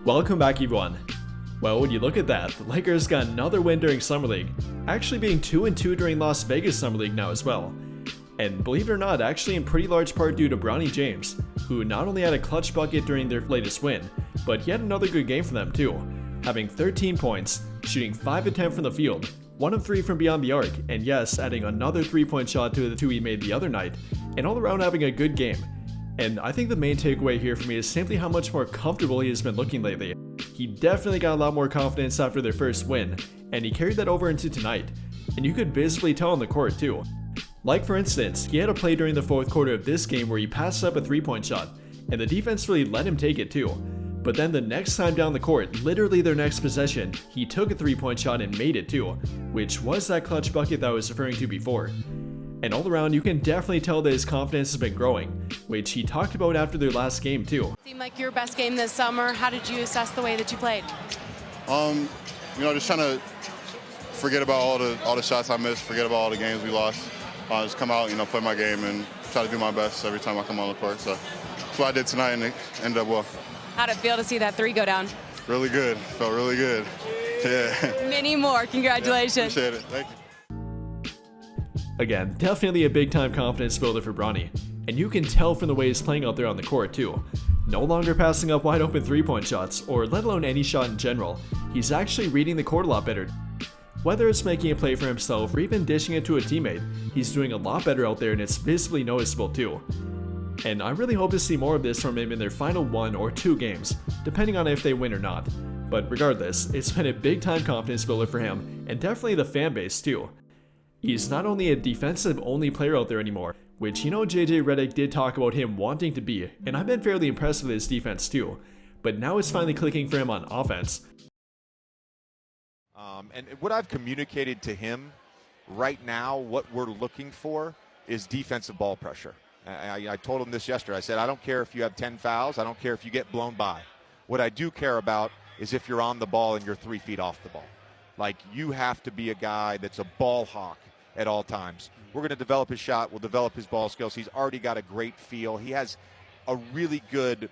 Welcome back, everyone. Well, when you look at that, the Lakers got another win during Summer League, actually being 2-2 during Las Vegas Summer League now as well. And believe it or not, actually in pretty large part due to Bronny James, who not only had a clutch bucket during their latest win, but he had another good game for them too, having 13 points, shooting 5 of 10 from the field, 1 of 3 from beyond the arc, and yes, adding another 3-point shot to the 2 he made the other night, and all around having a good game. And I think the main takeaway here for me is simply how much more comfortable he has been looking lately. He definitely got a lot more confidence after their first win, and he carried that over into tonight, and you could visibly tell on the court too. Like for instance, he had a play during the fourth quarter of this game where he passed up a 3-point shot, and the defense really let him take it too. But then the next time down the court, literally their next possession, he took a 3-point shot and made it too, which was that clutch bucket that I was referring to before. And all around, you can definitely tell that his confidence has been growing, which he talked about after their last game too. Seemed like your best game this summer. How did you assess the way that you played? Just trying to forget about all the shots I missed, forget about all the games we lost. Just come out, play my game and try to do my best every time I come on the court. So that's what I did tonight, and it ended up well. How'd it feel to see that 3 go down? Really good. Felt really good. Yeah. Many more. Congratulations. Appreciate it. Thank you. Again, definitely a big time confidence builder for Bronny, and you can tell from the way he's playing out there on the court too. No longer passing up wide open 3-point shots, or let alone any shot in general, he's actually reading the court a lot better. Whether it's making a play for himself or even dishing it to a teammate, he's doing a lot better out there and it's visibly noticeable too. And I really hope to see more of this from him in their final 1 or 2 games, depending on if they win or not. But regardless, it's been a big time confidence builder for him, and definitely the fan base too. He's not only a defensive only player out there anymore, which JJ Redick did talk about him wanting to be, and I've been fairly impressed with his defense too, but now it's finally clicking for him on offense. And what I've communicated to him right now, what we're looking for is defensive ball pressure. I told him this yesterday. I said, I don't care if you have 10 fouls. I don't care if you get blown by. What I do care about is if you're on the ball and you're 3 feet off the ball. Like, you have to be a guy that's a ball hawk at all times. We're going to develop his shot. We'll develop his ball skills. He's already got a great feel. He has a really good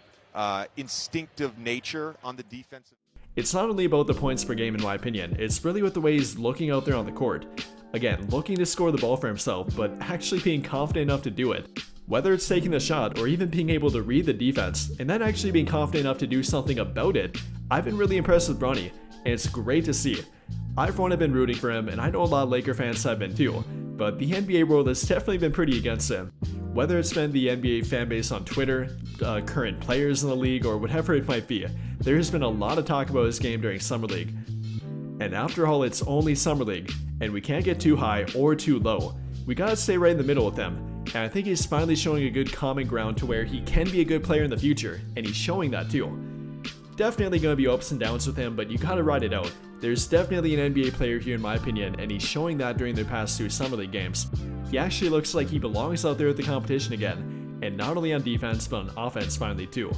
instinctive nature on the defensive. It's not only about the points per game in my opinion, it's really with the way he's looking out there on the court. Again, looking to score the ball for himself, but actually being confident enough to do it. Whether it's taking the shot or even being able to read the defense, and then actually being confident enough to do something about it, I've been really impressed with Bronny, and it's great to see. I for one have been rooting for him, and I know a lot of Laker fans have been too, but the NBA world has definitely been pretty against him. Whether it's been the NBA fanbase on Twitter, current players in the league, or whatever it might be, there has been a lot of talk about his game during Summer League. And after all, it's only Summer League, and we can't get too high or too low. We gotta stay right in the middle with them, and I think he's finally showing a good common ground to where he can be a good player in the future, and he's showing that too. Definitely gonna be ups and downs with him, but you gotta ride it out. There's definitely an NBA player here in my opinion, and he's showing that during their past 2 Summer League games. He actually looks like he belongs out there with the competition again, and not only on defense, but on offense finally too.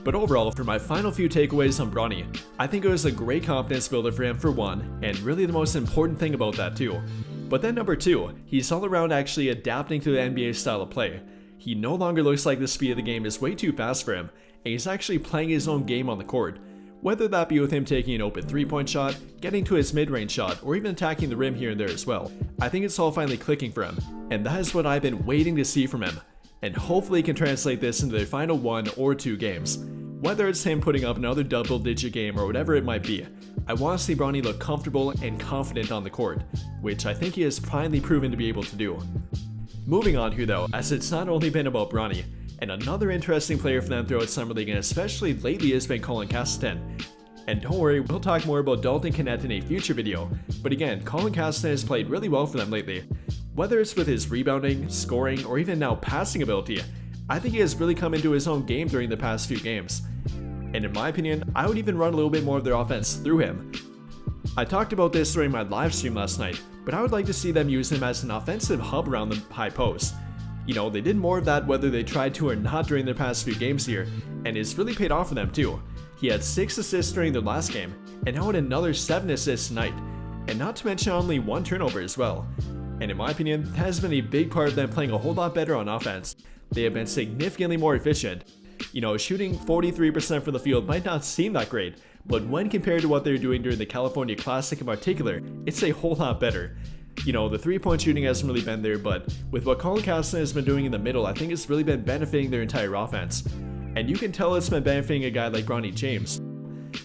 But overall, for my final few takeaways on Bronny, I think it was a great confidence builder for him for one, and really the most important thing about that too. But then number 2, he's all around actually adapting to the NBA style of play. He no longer looks like the speed of the game is way too fast for him, and he's actually playing his own game on the court. Whether that be with him taking an open 3-point shot, getting to his mid-range shot, or even attacking the rim here and there as well. I think it's all finally clicking for him, and that is what I've been waiting to see from him. And hopefully he can translate this into their final 1 or 2 games. Whether it's him putting up another double-digit game or whatever it might be, I want to see Bronny look comfortable and confident on the court, which I think he has finally proven to be able to do. Moving on here though, as it's not only been about Bronny, and another interesting player for them throughout Summer League and especially lately has been Colin Castleton. And don't worry, we'll talk more about Dalton Knecht in a future video, but again, Colin Castleton has played really well for them lately. Whether it's with his rebounding, scoring, or even now passing ability, I think he has really come into his own game during the past few games. And in my opinion, I would even run a little bit more of their offense through him. I talked about this during my live stream last night, but I would like to see them use him as an offensive hub around the high post. They did more of that whether they tried to or not during their past few games here, and it's really paid off for them too. He had 6 assists during their last game, and now had another 7 assists tonight, and not to mention only 1 turnover as well. And in my opinion, that has been a big part of them playing a whole lot better on offense. They have been significantly more efficient, Shooting 43% from the field might not seem that great, but when compared to what they're doing during the California Classic in particular, it's a whole lot better. The 3-point shooting hasn't really been there, but with what Colin Castleton has been doing in the middle, I think it's really been benefiting their entire offense. And you can tell it's been benefiting a guy like Bronny James.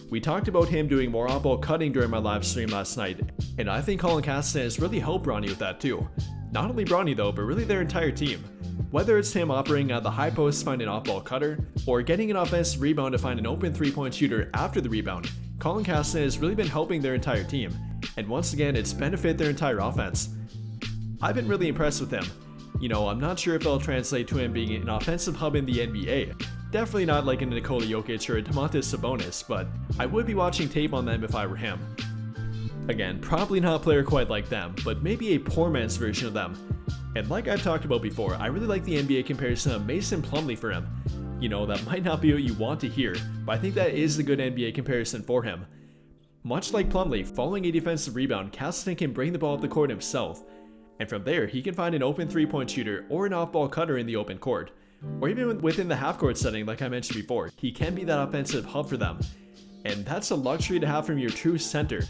We talked about him doing more on-ball cutting during my live stream last night, and I think Colin Castleton has really helped Bronny with that too. Not only Bronny though, but really their entire team. Whether it's him operating at the high post to find an off-ball cutter, or getting an offensive rebound to find an open 3-point shooter after the rebound, Colin Castleton has really been helping their entire team. And once again, it's benefited their entire offense. I've been really impressed with him. I'm not sure if it'll translate to him being an offensive hub in the NBA. Definitely not like a Nikola Jokic or a Domantas Sabonis, but I would be watching tape on them if I were him. Again, probably not a player quite like them, but maybe a poor man's version of them. And like I've talked about before, I really like the NBA comparison of Mason Plumlee for him. That might not be what you want to hear, but I think that is a good NBA comparison for him. Much like Plumlee, following a defensive rebound, Castleton can bring the ball up the court himself. And from there, he can find an open 3-point shooter or an off-ball cutter in the open court. Or even within the half-court setting like I mentioned before, he can be that offensive hub for them. And that's a luxury to have from your true center.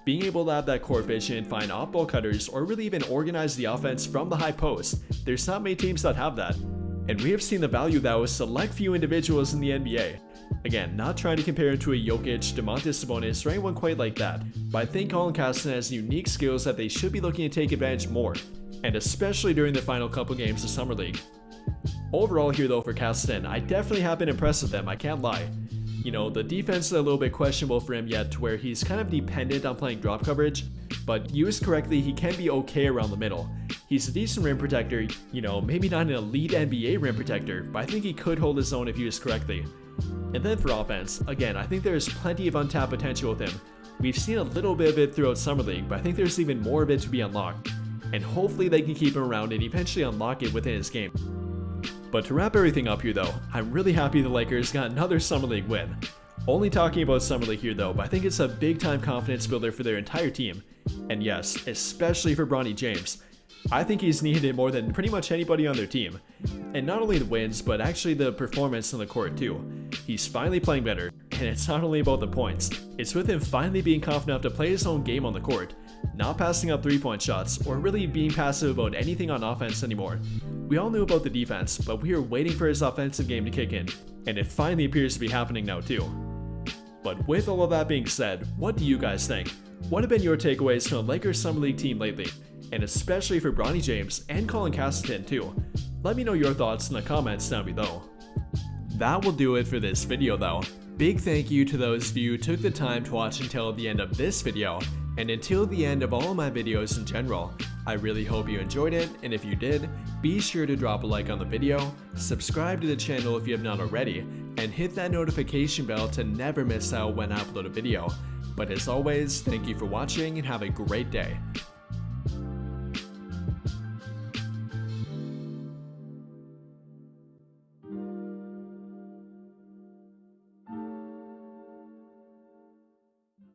Being able to have that court vision and find off-ball cutters or really even organize the offense from the high post. There's not many teams that have that. And we have seen the value of that with select few individuals in the NBA. Again, not trying to compare him to a Jokic, Domantas Sabonis, or anyone quite like that, but I think Colin Castleton has unique skills that they should be looking to take advantage more, and especially during the final couple games of Summer League. Overall here though for Castleton, I definitely have been impressed with him, I can't lie. The defense is a little bit questionable for him yet, to where he's kind of dependent on playing drop coverage, but used correctly he can be okay around the middle. He's a decent rim protector, maybe not an elite NBA rim protector, but I think he could hold his own if used correctly. And then for offense, again, I think there's plenty of untapped potential with him. We've seen a little bit of it throughout Summer League, but I think there's even more of it to be unlocked. And hopefully they can keep him around and eventually unlock it within his game. But to wrap everything up here though, I'm really happy the Lakers got another Summer League win. Only talking about Summer League here though, but I think it's a big time confidence builder for their entire team. And yes, especially for Bronny James. I think he's needed it more than pretty much anybody on their team. And not only the wins, but actually the performance on the court too. He's finally playing better, and it's not only about the points, it's with him finally being confident enough to play his own game on the court, not passing up 3-point shots, or really being passive about anything on offense anymore. We all knew about the defense, but we were waiting for his offensive game to kick in, and it finally appears to be happening now too. But with all of that being said, what do you guys think? What have been your takeaways from the Lakers Summer League team lately? And especially for Bronny James and Colin Castleton too. Let me know your thoughts in the comments down below. That will do it for this video though. Big thank you to those of you who took the time to watch until the end of this video, and until the end of all of my videos in general. I really hope you enjoyed it, and if you did, be sure to drop a like on the video, subscribe to the channel if you have not already, and hit that notification bell to never miss out when I upload a video. But as always, thank you for watching and have a great day.